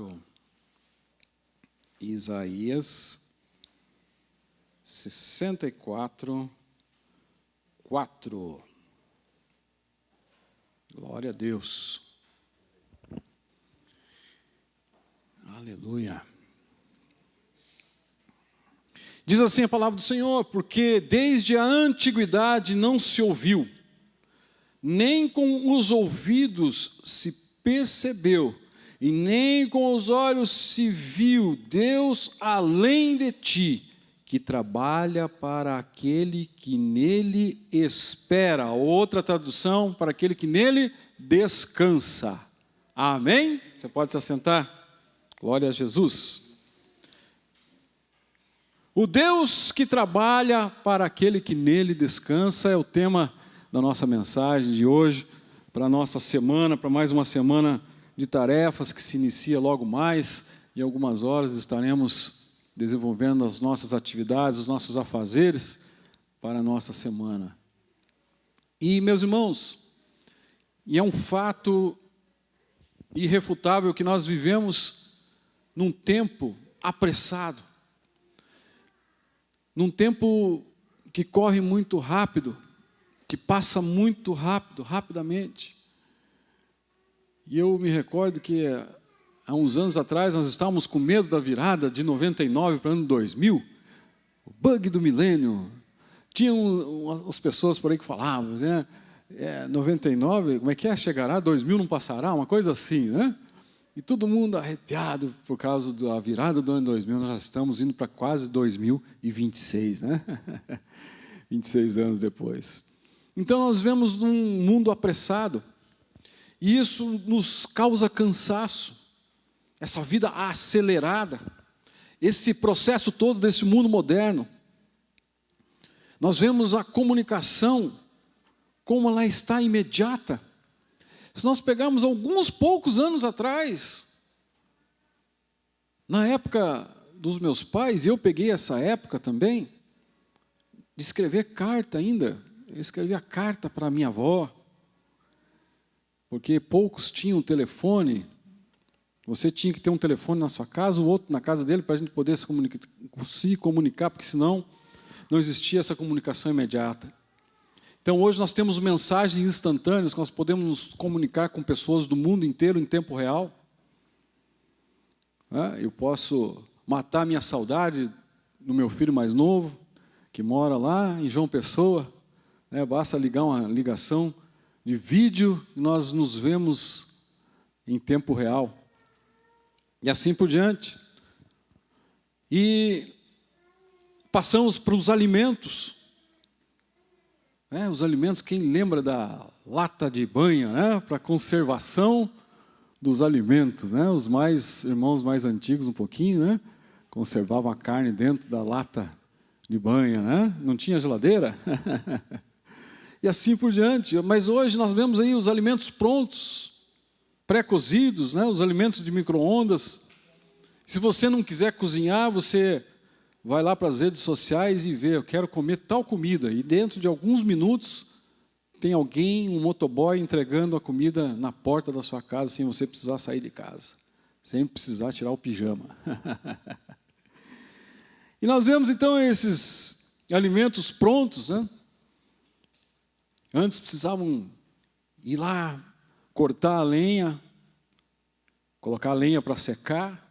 4. Isaías 64, 4. Glória a Deus. Aleluia. Diz assim a palavra do Senhor: porque desde a antiguidade não se ouviu, nem com os ouvidos se percebeu, e nem com os olhos se viu Deus além de ti, que trabalha para aquele que nele espera. Outra tradução, para aquele que nele descansa. Amém? Você pode se assentar? Glória a Jesus. O Deus que trabalha para aquele que nele descansa é o tema da nossa mensagem de hoje, para a nossa semana, para mais uma semana de tarefas que se inicia logo mais. Em algumas horas estaremos desenvolvendo as nossas atividades, os nossos afazeres para a nossa semana. E, meus irmãos, e é um fato irrefutável que nós vivemos num tempo apressado, num tempo que corre muito rápido, que passa muito rápido, rapidamente. E eu me recordo que há uns anos atrás nós estávamos com medo da virada de 99 para o ano 2000, o bug do milênio. Tinham as pessoas por aí que falavam, né? 99, como é que é? Chegará, 2000 não passará, uma coisa assim, né? E todo mundo arrepiado por causa da virada do ano 2000, nós já estamos indo para quase 2026, né? 26 anos depois. Então nós vemos um mundo apressado, e isso nos causa cansaço, essa vida acelerada, esse processo todo desse mundo moderno. Nós vemos a comunicação como ela está imediata. Se nós pegarmos alguns poucos anos atrás, na época dos meus pais, e eu peguei essa época também, de escrever carta ainda. Eu escrevia carta para a minha avó, porque poucos tinham telefone. Você tinha que ter um telefone na sua casa, o outro na casa dele, para a gente poder se comunicar, porque senão não existia essa comunicação imediata. Então hoje nós temos mensagens instantâneas, que nós podemos nos comunicar com pessoas do mundo inteiro em tempo real. Eu posso matar a minha saudade do meu filho mais novo, que mora lá em João Pessoa. Basta ligar uma ligação de vídeo e nós nos vemos em tempo real. E assim por diante. E passamos para os alimentos. Os alimentos, quem lembra da lata de banha, né? Para conservação dos alimentos, né? Os irmãos mais antigos um pouquinho, né? Conservavam a carne dentro da lata de banha, né? Não tinha geladeira. E assim por diante. Mas hoje nós vemos aí os alimentos prontos, pré-cozidos, né? Os alimentos de micro-ondas. Se você não quiser cozinhar, você vai lá para as redes sociais e vê: eu quero comer tal comida. E dentro de alguns minutos tem alguém, um motoboy, entregando a comida na porta da sua casa, sem você precisar sair de casa, sem precisar tirar o pijama. E nós vemos então esses alimentos prontos, né? Antes precisavam ir lá, cortar a lenha, colocar a lenha para secar,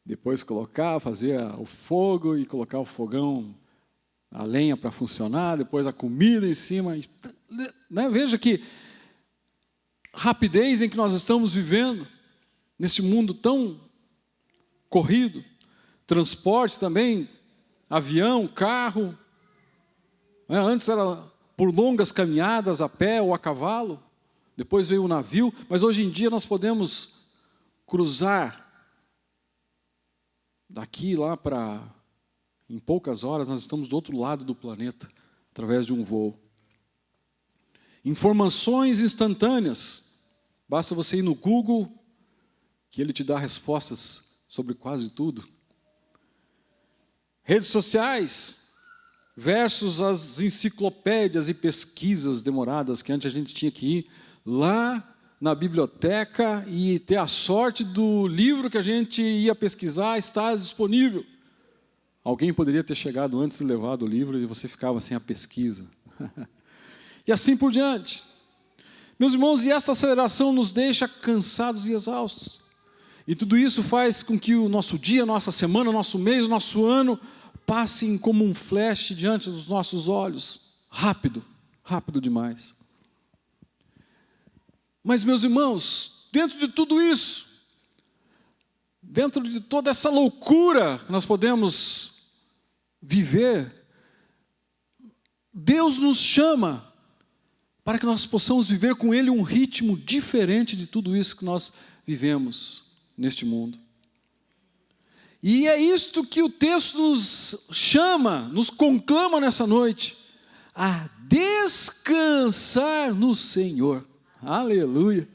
depois colocar, fazer o fogo e colocar o fogão, a lenha para funcionar, depois a comida em cima. Né? Veja que rapidez em que nós estamos vivendo, neste mundo tão corrido. Transporte também, avião, carro. Antes era por longas caminhadas a pé ou a cavalo, depois veio o navio, mas hoje em dia nós podemos cruzar daqui e lá para, em poucas horas, nós estamos do outro lado do planeta, através de um voo. Informações instantâneas, basta você ir no Google, que ele te dá respostas sobre quase tudo. Redes sociais, versus as enciclopédias e pesquisas demoradas, que antes a gente tinha que ir lá na biblioteca e ter a sorte do livro que a gente ia pesquisar estar disponível. Alguém poderia ter chegado antes e levado o livro e você ficava sem a pesquisa. E assim por diante. Meus irmãos, e essa aceleração nos deixa cansados e exaustos. E tudo isso faz com que o nosso dia, nossa semana, nosso mês, nosso ano passem como um flash diante dos nossos olhos. Rápido, rápido demais. Mas, meus irmãos, dentro de tudo isso, dentro de toda essa loucura que nós podemos viver, Deus nos chama para que nós possamos viver com Ele um ritmo diferente de tudo isso que nós vivemos neste mundo. E é isto que o texto nos chama, nos conclama nessa noite, a descansar no Senhor. Aleluia!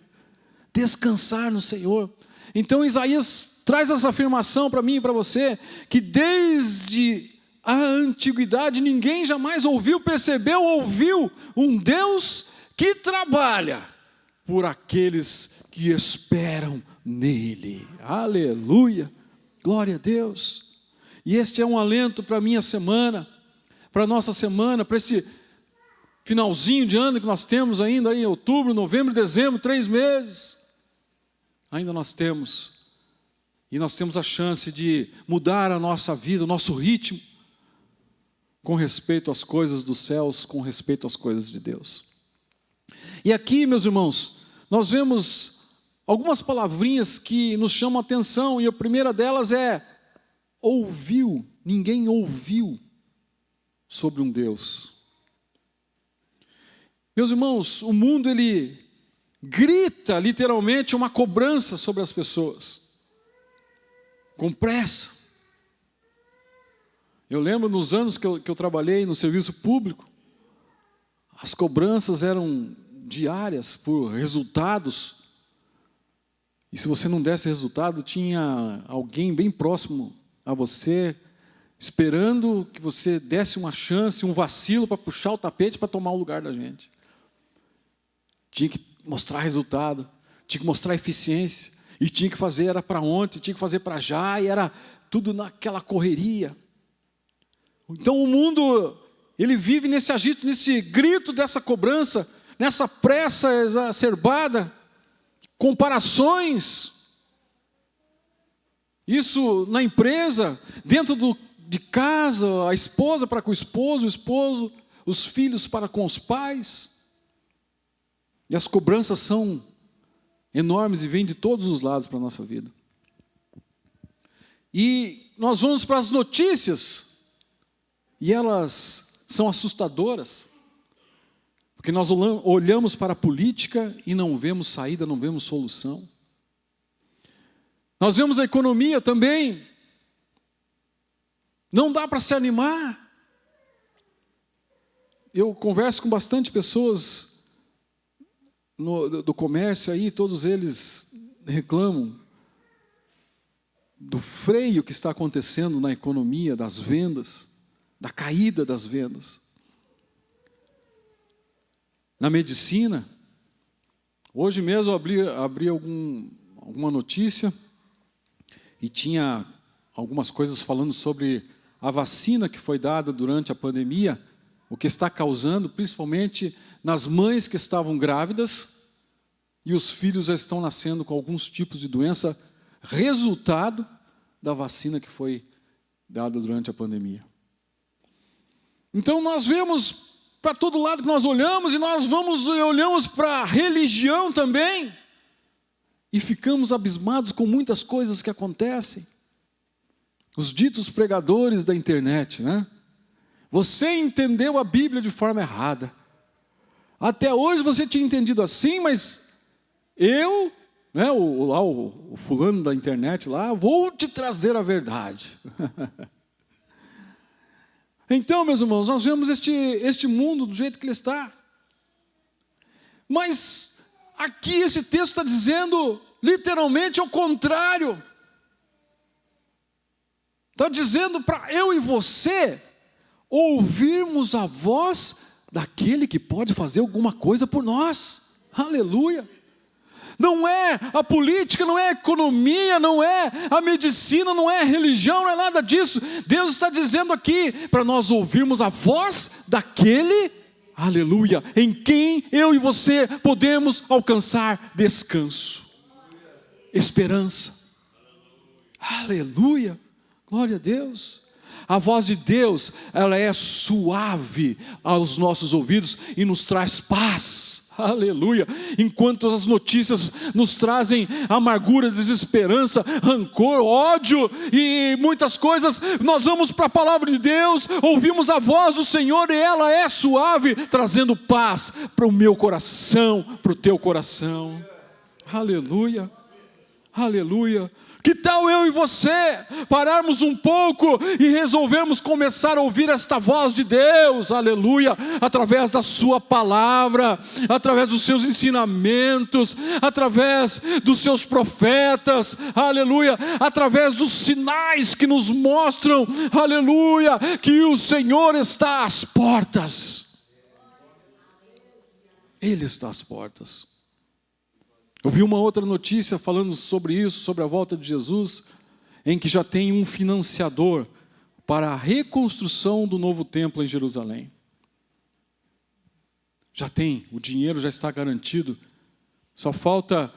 Descansar no Senhor. Então Isaías traz essa afirmação para mim e para você, que desde a antiguidade ninguém jamais ouviu, percebeu, ouviu um Deus que trabalha por aqueles que esperam nele. Aleluia! Glória a Deus! E este é um alento para a minha semana, para a nossa semana, para esse finalzinho de ano que nós temos ainda em outubro, novembro, dezembro, 3 meses. Ainda nós temos. E nós temos a chance de mudar a nossa vida, o nosso ritmo, com respeito às coisas dos céus, com respeito às coisas de Deus. E aqui, meus irmãos, nós vemos algumas palavrinhas que nos chamam a atenção, e a primeira delas é ouviu. Ninguém ouviu sobre um Deus. Meus irmãos, o mundo ele grita literalmente uma cobrança sobre as pessoas, com pressa. Eu lembro nos anos que eu trabalhei no serviço público, as cobranças eram diárias por resultados. E se você não desse resultado, tinha alguém bem próximo a você, esperando que você desse uma chance, um vacilo para puxar o tapete para tomar o lugar da gente. Tinha que mostrar resultado, tinha que mostrar eficiência, e tinha que fazer, era para ontem, tinha que fazer para já, e era tudo naquela correria. Então o mundo, ele vive nesse agito, nesse grito dessa cobrança, nessa pressa exacerbada, comparações. Isso na empresa, dentro de casa, a esposa para com o esposo, os filhos para com os pais. E as cobranças são enormes e vêm de todos os lados para a nossa vida. E nós vamos para as notícias, e elas são assustadoras, porque nós olhamos para a política e não vemos saída, não vemos solução. Nós vemos a economia também, não dá para se animar. Eu converso com bastante pessoas do comércio aí, todos eles reclamam do freio que está acontecendo na economia, das vendas, da caída das vendas. Na medicina, hoje mesmo eu abri alguma notícia e tinha algumas coisas falando sobre a vacina que foi dada durante a pandemia, o que está causando, principalmente nas mães que estavam grávidas, e os filhos já estão nascendo com alguns tipos de doença, resultado da vacina que foi dada durante a pandemia. Então nós vemos para todo lado que nós olhamos, e nós olhamos para a religião também, e ficamos abismados com muitas coisas que acontecem. Os ditos pregadores da internet, né? Você entendeu a Bíblia de forma errada. Até hoje você tinha entendido assim, mas eu, né, o fulano da internet lá, vou te trazer a verdade. Então, meus irmãos, nós vemos este mundo do jeito que ele está. Mas aqui esse texto está dizendo literalmente o contrário. Está dizendo para eu e você ouvirmos a voz daquele que pode fazer alguma coisa por nós. Aleluia! não é a política, não é a economia, não é a medicina, não é a religião, não é nada disso. Deus está dizendo aqui para nós ouvirmos a voz daquele, aleluia, em quem eu e você podemos alcançar descanso, esperança. Aleluia, glória a Deus. A voz de Deus, ela é suave aos nossos ouvidos e nos traz paz. Aleluia. Enquanto as notícias nos trazem amargura, desesperança, rancor, ódio e muitas coisas, nós vamos para a palavra de Deus, ouvimos a voz do Senhor e ela é suave, trazendo paz para o meu coração, para o teu coração. Aleluia. Aleluia. Que tal eu e você pararmos um pouco e resolvermos começar a ouvir esta voz de Deus, aleluia, através da sua palavra, através dos seus ensinamentos, através dos seus profetas, aleluia, através dos sinais que nos mostram, aleluia, que o Senhor está às portas. Ele está às portas. Eu vi uma outra notícia falando sobre isso, sobre a volta de Jesus, em que já tem um financiador para a reconstrução do novo templo em Jerusalém. Já tem, o dinheiro já está garantido, só falta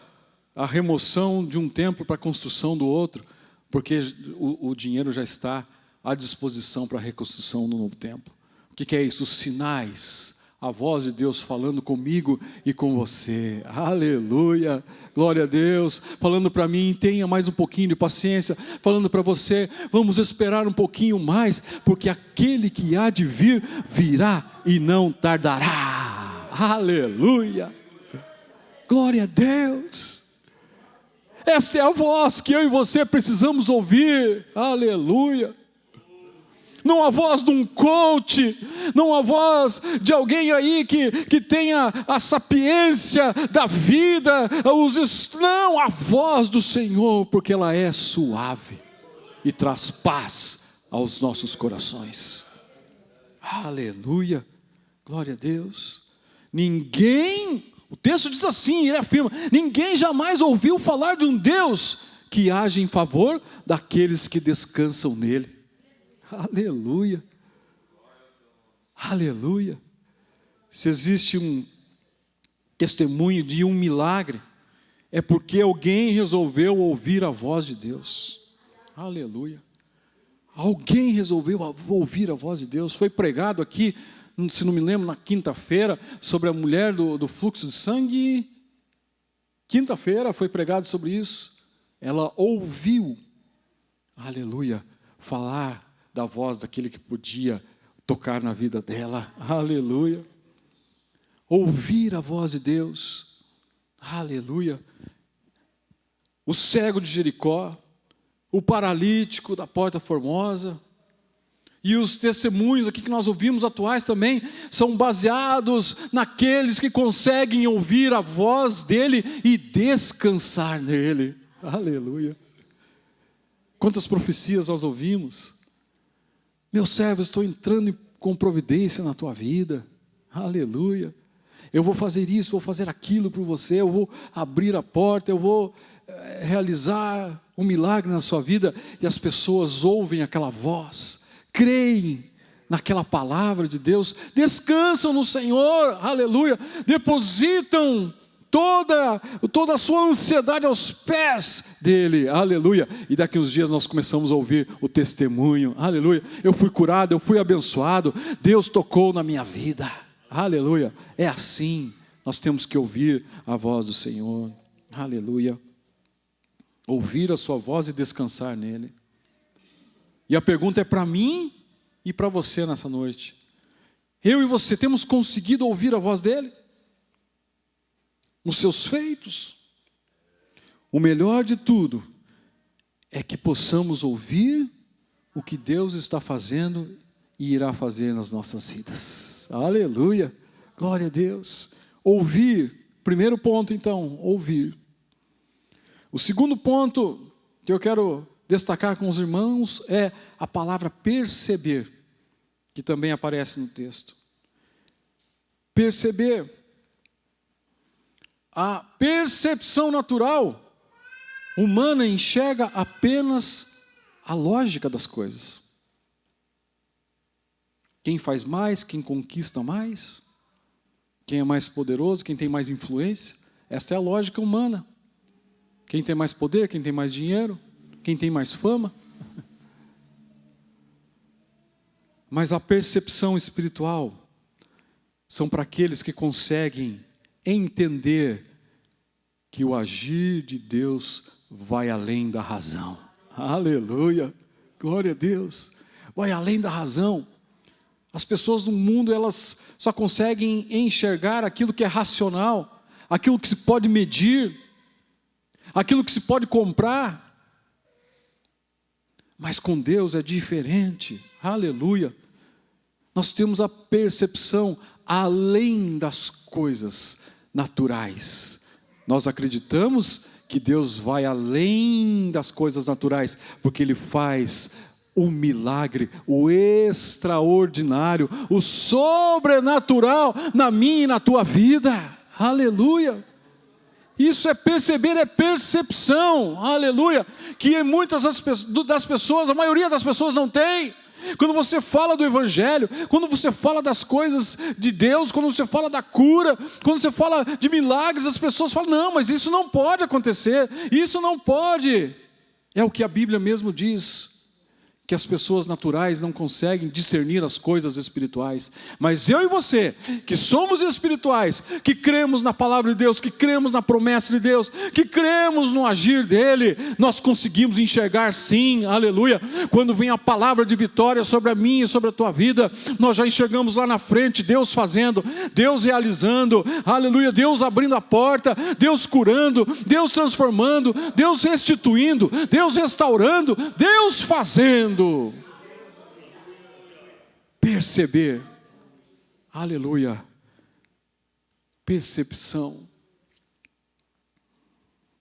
a remoção de um templo para a construção do outro, porque o dinheiro já está à disposição para a reconstrução do novo templo. O que é isso? Os sinais, a voz de Deus falando comigo e com você, aleluia, glória a Deus, falando para mim, tenha mais um pouquinho de paciência, falando para você, vamos esperar um pouquinho mais, porque aquele que há de vir, virá e não tardará, aleluia, glória a Deus. Esta é a voz que eu e você precisamos ouvir, aleluia. Não a voz de um coach, não a voz de alguém aí que tenha a sapiência da vida, não, a voz do Senhor, porque ela é suave e traz paz aos nossos corações. Aleluia, glória a Deus. Ninguém, o texto diz assim, ele afirma, ninguém jamais ouviu falar de um Deus que age em favor daqueles que descansam nele. Aleluia, aleluia. Se existe um testemunho de um milagre, é porque alguém resolveu ouvir a voz de Deus, aleluia. Alguém resolveu ouvir a voz de Deus. Foi pregado aqui, se não me lembro, na quinta-feira, sobre a mulher do fluxo de sangue. Quinta-feira foi pregado sobre isso. Ela ouviu, aleluia, falar da voz daquele que podia tocar na vida dela, aleluia. Ouvir a voz de Deus, aleluia. O cego de Jericó, o paralítico da Porta Formosa, e os testemunhos aqui que nós ouvimos atuais também, são baseados naqueles que conseguem ouvir a voz dele e descansar nele, aleluia. Quantas profecias nós ouvimos? Meu servo, estou entrando com providência na tua vida, aleluia, eu vou fazer isso, vou fazer aquilo por você, eu vou abrir a porta, eu vou realizar um milagre na sua vida, e as pessoas ouvem aquela voz, creem naquela palavra de Deus, descansam no Senhor, aleluia, depositam toda a sua ansiedade aos pés dele, aleluia, e daqui uns dias nós começamos a ouvir o testemunho, aleluia, eu fui curado, eu fui abençoado, Deus tocou na minha vida, aleluia, é assim, nós temos que ouvir a voz do Senhor, aleluia, ouvir a sua voz e descansar nele. E a pergunta é para mim e para você nessa noite, eu e você temos conseguido ouvir a voz dele? Nos seus feitos? O melhor de tudo é que possamos ouvir o que Deus está fazendo e irá fazer nas nossas vidas. Aleluia, glória a Deus. Ouvir, primeiro ponto então, ouvir. O segundo ponto que eu quero destacar com os irmãos é a palavra perceber, que também aparece no texto. Perceber. A percepção natural humana enxerga apenas a lógica das coisas. Quem faz mais, quem conquista mais, quem é mais poderoso, quem tem mais influência. Esta é a lógica humana. Quem tem mais poder, quem tem mais dinheiro, quem tem mais fama. Mas a percepção espiritual são para aqueles que conseguem entender que o agir de Deus vai além da razão. Aleluia! Glória a Deus! Vai além da razão. As pessoas no mundo, elas só conseguem enxergar aquilo que é racional, aquilo que se pode medir, aquilo que se pode comprar. Mas com Deus é diferente. Aleluia! Nós temos a percepção além das coisas naturais. Nós acreditamos que Deus vai além das coisas naturais, porque Ele faz o milagre, o extraordinário, o sobrenatural na minha e na tua vida. Aleluia! Isso é perceber, é percepção. Aleluia! Que muitas das pessoas, a maioria das pessoas não tem. Quando você fala do Evangelho, quando você fala das coisas de Deus, quando você fala da cura, quando você fala de milagres, as pessoas falam, não, mas isso não pode acontecer, isso não pode. É o que a Bíblia mesmo diz, que as pessoas naturais não conseguem discernir as coisas espirituais. Mas eu e você, que somos espirituais, que cremos na palavra de Deus, que cremos na promessa de Deus, que cremos no agir dEle, nós conseguimos enxergar sim, aleluia. Quando vem a palavra de vitória sobre a minha e sobre a tua vida, nós já enxergamos lá na frente, Deus fazendo, Deus realizando, aleluia, Deus abrindo a porta, Deus curando, Deus transformando, Deus restituindo, Deus restaurando, Deus fazendo. Perceber, aleluia, percepção.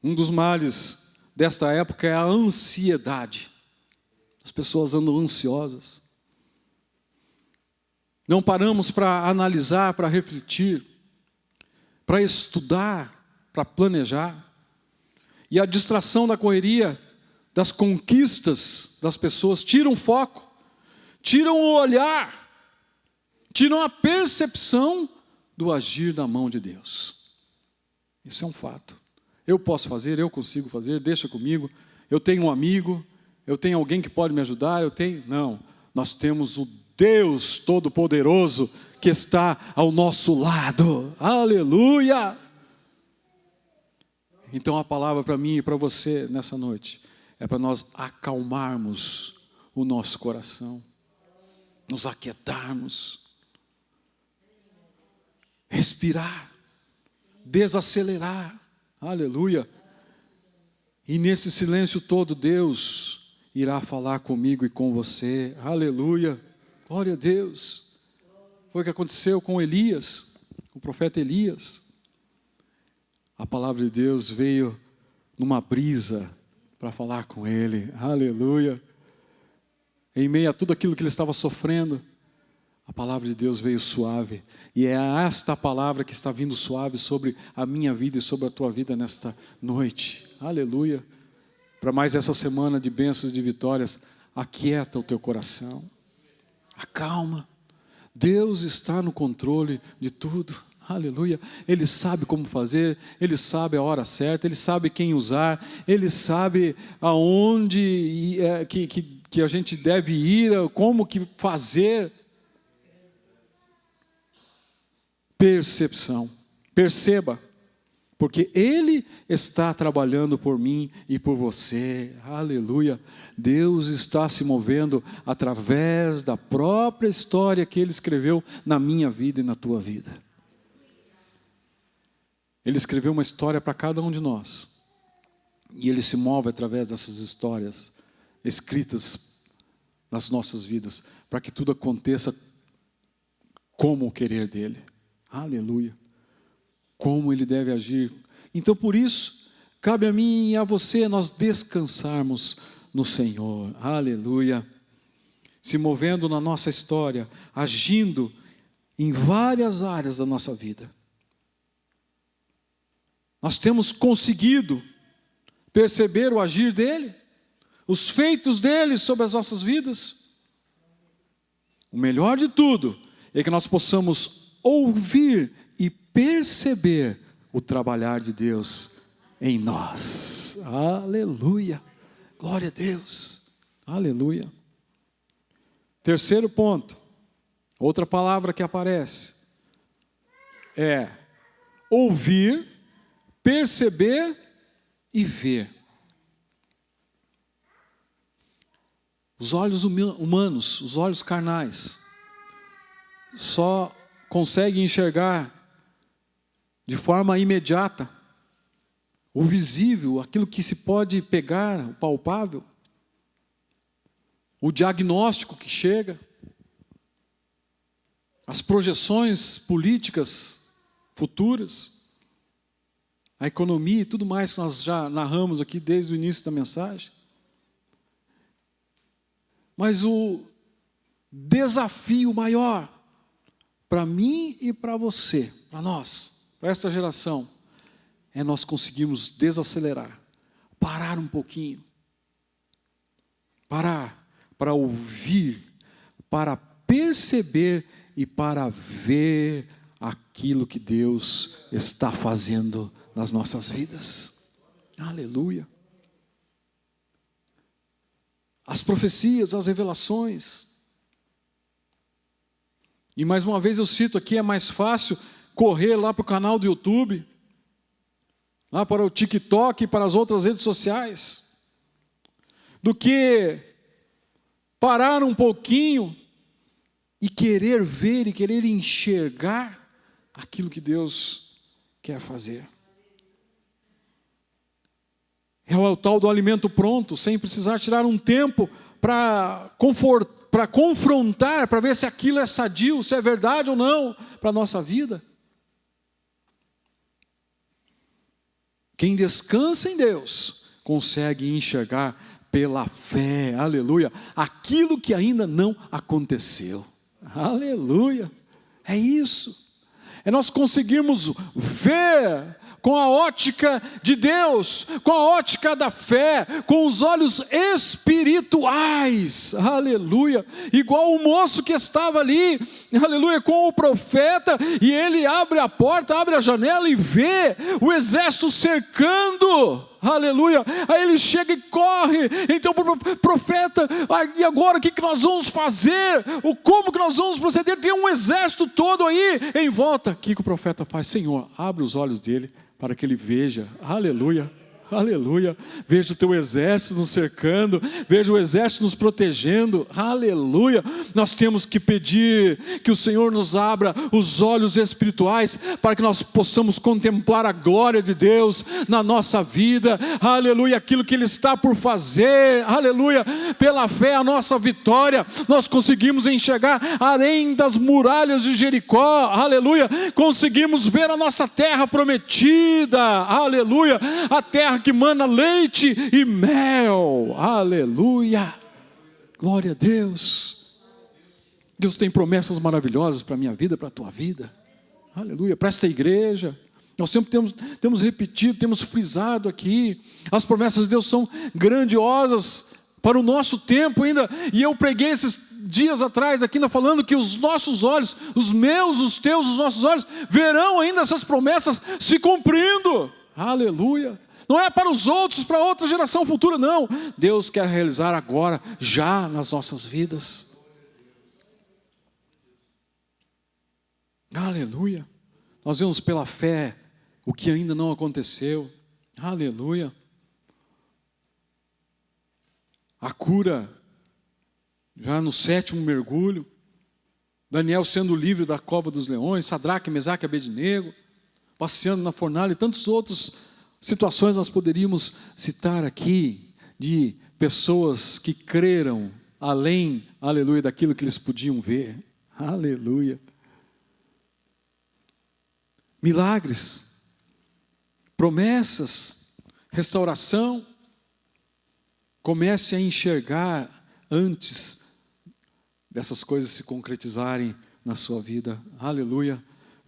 Um dos males desta época é a ansiedade. As pessoas andam ansiosas. Não paramos para analisar, para refletir, para estudar, para planejar. E a distração da correria, das conquistas das pessoas, tiram o foco, tiram o olhar, tiram a percepção do agir da mão de Deus. Isso é um fato. Eu posso fazer, eu consigo fazer, deixa comigo. Eu tenho um amigo, eu tenho alguém que pode me ajudar, Não, nós temos o Deus Todo-Poderoso que está ao nosso lado. Aleluia! Então a palavra para mim e para você nessa noite é para nós acalmarmos o nosso coração, nos aquietarmos, respirar, desacelerar, aleluia. E nesse silêncio todo Deus irá falar comigo e com você, aleluia, glória a Deus. Foi o que aconteceu com Elias, o profeta Elias. A palavra de Deus veio numa brisa para falar com ele, aleluia. Em meio a tudo aquilo que ele estava sofrendo, a palavra de Deus veio suave. E é esta palavra que está vindo suave sobre a minha vida e sobre a tua vida nesta noite, aleluia. Para mais essa semana de bênçãos e de vitórias, aquieta o teu coração, acalma. Deus está no controle de tudo. Aleluia, Ele sabe como fazer, Ele sabe a hora certa, Ele sabe quem usar, Ele sabe aonde que a gente deve ir, como que fazer. Percepção, perceba, porque Ele está trabalhando por mim e por você, aleluia. Deus está se movendo através da própria história que Ele escreveu na minha vida e na tua vida. Ele escreveu uma história para cada um de nós. E Ele se move através dessas histórias escritas nas nossas vidas, para que tudo aconteça como o querer dEle. Aleluia. Como Ele deve agir. Então por isso, cabe a mim e a você nós descansarmos no Senhor. Aleluia. Se movendo na nossa história, agindo em várias áreas da nossa vida. Nós temos conseguido perceber o agir dele, os feitos dele sobre as nossas vidas. O melhor de tudo é que nós possamos ouvir e perceber o trabalhar de Deus em nós. Aleluia! Glória a Deus! Aleluia! Terceiro ponto, outra palavra que aparece é ouvir, perceber e ver. Os olhos humanos, os olhos carnais, só conseguem enxergar de forma imediata o visível, aquilo que se pode pegar, o palpável, o diagnóstico que chega, as projeções políticas futuras, a economia e tudo mais que nós já narramos aqui desde o início da mensagem. Mas o desafio maior para mim e para você, para nós, para esta geração, é nós conseguirmos desacelerar, parar um pouquinho, parar para ouvir, para perceber e para ver aquilo que Deus está fazendo nas nossas vidas. Aleluia. As profecias, as revelações. E mais uma vez eu cito aqui, é mais fácil correr lá para o canal do YouTube, lá para o TikTok e para as outras redes sociais, do que parar um pouquinho e querer ver e querer enxergar aquilo que Deus quer fazer. É o tal do alimento pronto, sem precisar tirar um tempo para confrontar, para ver se aquilo é sadio, se é verdade ou não para a nossa vida. Quem descansa em Deus consegue enxergar pela fé, aleluia, aquilo que ainda não aconteceu. Aleluia, é isso. É nós conseguirmos ver com a ótica de Deus, com a ótica da fé, com os olhos espirituais, aleluia, igual o moço que estava ali, aleluia, com o profeta, e ele abre a porta, abre a janela e vê o exército cercando, aleluia, aí ele chega e corre, então o profeta, e agora o que nós vamos fazer, como que nós vamos proceder, tem um exército todo aí em volta, o que o profeta faz? Senhor, abre os olhos dele, para que ele veja, aleluia, aleluia, veja o teu exército nos cercando, veja o exército nos protegendo, aleluia. Nós temos que pedir que o Senhor nos abra os olhos espirituais, para que nós possamos contemplar a glória de Deus na nossa vida, aleluia, aquilo que Ele está por fazer, aleluia, pela fé a nossa vitória, nós conseguimos enxergar além das muralhas de Jericó, aleluia, conseguimos ver a nossa terra prometida, aleluia, a terra que mana leite e mel, aleluia, glória a Deus. Deus tem promessas maravilhosas para a minha vida, para a tua vida, aleluia, para esta igreja. Nós sempre temos repetido, temos frisado aqui, as promessas de Deus são grandiosas para o nosso tempo ainda, e eu preguei esses dias atrás aqui ainda falando que os nossos olhos, os meus, os teus, os nossos olhos, verão ainda essas promessas se cumprindo, aleluia. Não é para os outros, para outra geração futura, não. Deus quer realizar agora, já nas nossas vidas. Aleluia. Nós vemos pela fé o que ainda não aconteceu. Aleluia. A cura, já no 7º mergulho. Daniel sendo livre da cova dos leões. Sadraque, Mesaque e Abednego, passeando na fornalha e tantos outros situações nós poderíamos citar aqui, de pessoas que creram além, aleluia, daquilo que eles podiam ver, aleluia. Milagres, promessas, restauração. Comece a enxergar antes dessas coisas se concretizarem na sua vida, aleluia.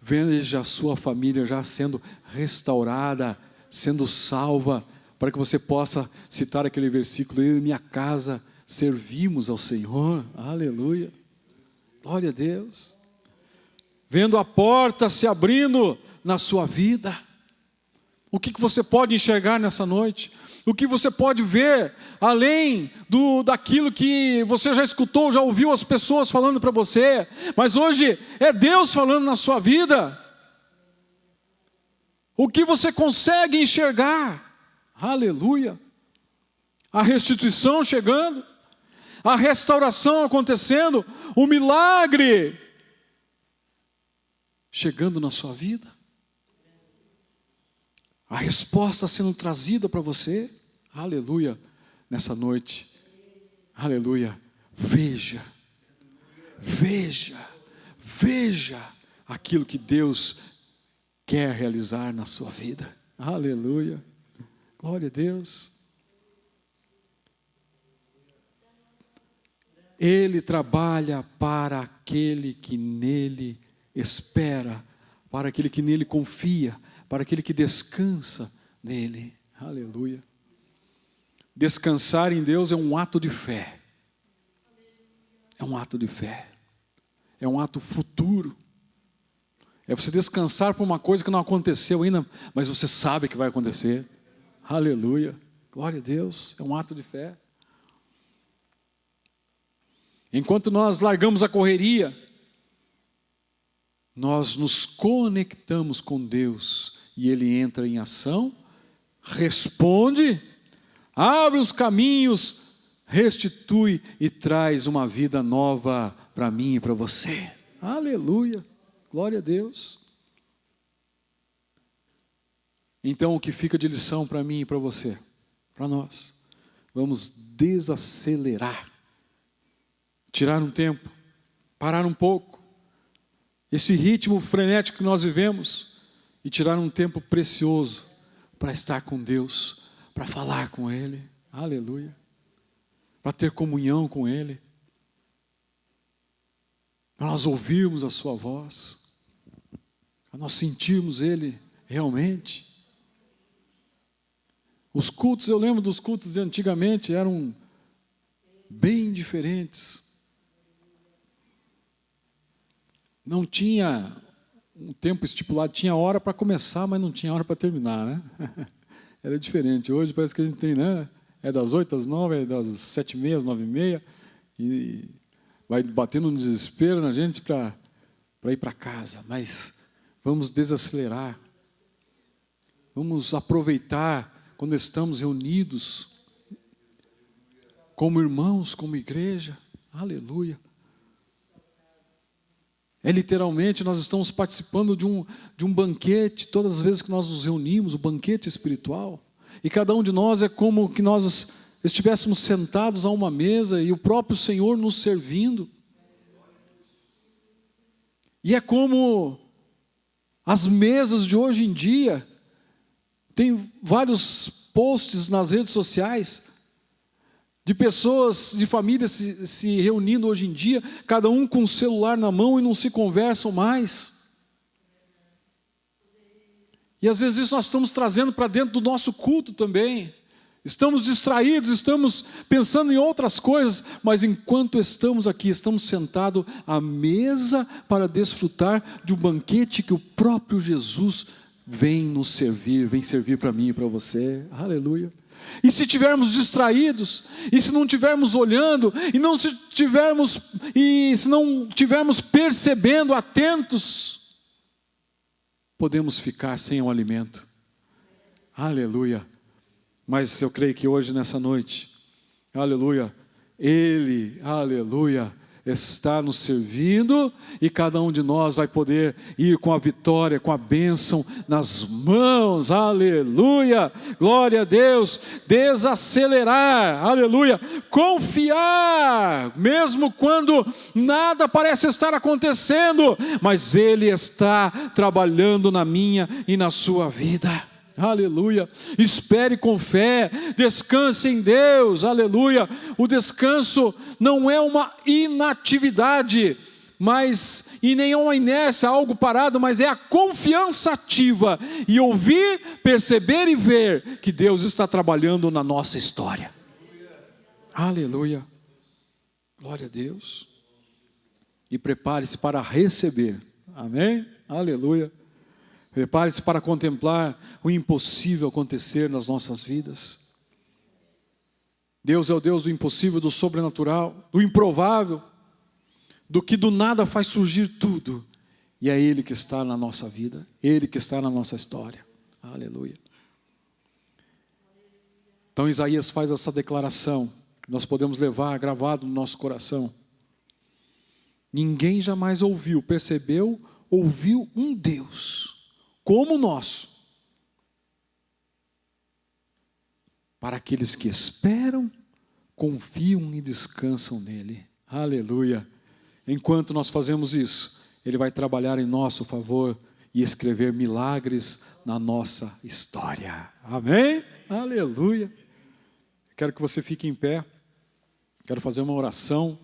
Veja a sua família já sendo restaurada, sendo salva, para que você possa citar aquele versículo: eu e minha casa servimos ao Senhor. Aleluia. Glória a Deus. Vendo a porta se abrindo na sua vida. O que você pode enxergar nessa noite? O que você pode ver, além daquilo que você já escutou, já ouviu as pessoas falando para você, mas hoje é Deus falando na sua vida. O que você consegue enxergar? Aleluia. A restituição chegando, a restauração acontecendo, o milagre chegando na sua vida. A resposta sendo trazida para você. Aleluia. Nessa noite. Aleluia. Veja aquilo que Deus quer realizar na sua vida. Aleluia. Glória a Deus. Ele trabalha para aquele que nele espera, para aquele que nele confia, para aquele que descansa nele. Aleluia. Descansar em Deus é um ato de fé. É um ato de fé. É um ato futuro. É você descansar por uma coisa que não aconteceu ainda, mas você sabe que vai acontecer. Aleluia. Glória a Deus. É um ato de fé. Enquanto nós largamos a correria, nós nos conectamos com Deus e Ele entra em ação, responde, abre os caminhos, restitui e traz uma vida nova para mim e para você. Aleluia, glória a Deus. Então o que fica de lição para mim e para você, para nós, vamos desacelerar, tirar um tempo, parar um pouco, esse ritmo frenético que nós vivemos, e tirar um tempo precioso para estar com Deus, para falar com Ele, aleluia, para ter comunhão com Ele, para nós ouvirmos a Sua voz, para nós sentirmos Ele realmente. Os cultos, eu lembro dos cultos de antigamente, eram bem diferentes. Não tinha um tempo estipulado, tinha hora para começar, mas não tinha hora para terminar, né? Era diferente. Hoje parece que a gente tem, né? É das 8 às 9, é das 7h30 às 9h30, e vai batendo um desespero na gente para ir para casa. Mas vamos desacelerar, vamos aproveitar quando estamos reunidos como irmãos, como igreja. Aleluia. É literalmente, nós estamos participando de um banquete, todas as vezes que nós nos reunimos, o banquete espiritual. E cada um de nós é como que nós estivéssemos sentados a uma mesa e o próprio Senhor nos servindo. E é como as mesas de hoje em dia, tem vários posts nas redes sociais, de pessoas, de famílias se reunindo hoje em dia, cada um com o celular na mão e não se conversam mais. E às vezes isso nós estamos trazendo para dentro do nosso culto também. Estamos distraídos, estamos pensando em outras coisas, mas enquanto estamos aqui, estamos sentados à mesa para desfrutar de um banquete que o próprio Jesus vem nos servir, vem servir para mim e para você. Aleluia. E se estivermos distraídos, e se não estivermos olhando, e se não estivermos percebendo, atentos, podemos ficar sem o alimento. Aleluia. Mas eu creio que hoje, nessa noite, aleluia, Ele, aleluia, está nos servindo, e cada um de nós vai poder ir com a vitória, com a bênção nas mãos, aleluia, glória a Deus, desacelerar, aleluia, confiar, mesmo quando nada parece estar acontecendo, mas Ele está trabalhando na minha e na sua vida. Aleluia, espere com fé, descanse em Deus, aleluia. O descanso não é uma inatividade, e nenhuma inércia, algo parado, mas é a confiança ativa e ouvir, perceber e ver que Deus está trabalhando na nossa história. Aleluia. Glória a Deus. E prepare-se para receber. Amém? Aleluia. Prepare-se para contemplar o impossível acontecer nas nossas vidas. Deus é o Deus do impossível, do sobrenatural, do improvável, do que do nada faz surgir tudo. E é Ele que está na nossa vida, Ele que está na nossa história. Aleluia. Então Isaías faz essa declaração, que nós podemos levar gravado no nosso coração. Ninguém jamais ouviu, percebeu, ouviu um Deus como o nosso, para aqueles que esperam, confiam e descansam nele. Aleluia. Enquanto nós fazemos isso, Ele vai trabalhar em nosso favor e escrever milagres na nossa história. Amém? Aleluia. Quero que você fique em pé. Quero fazer uma oração.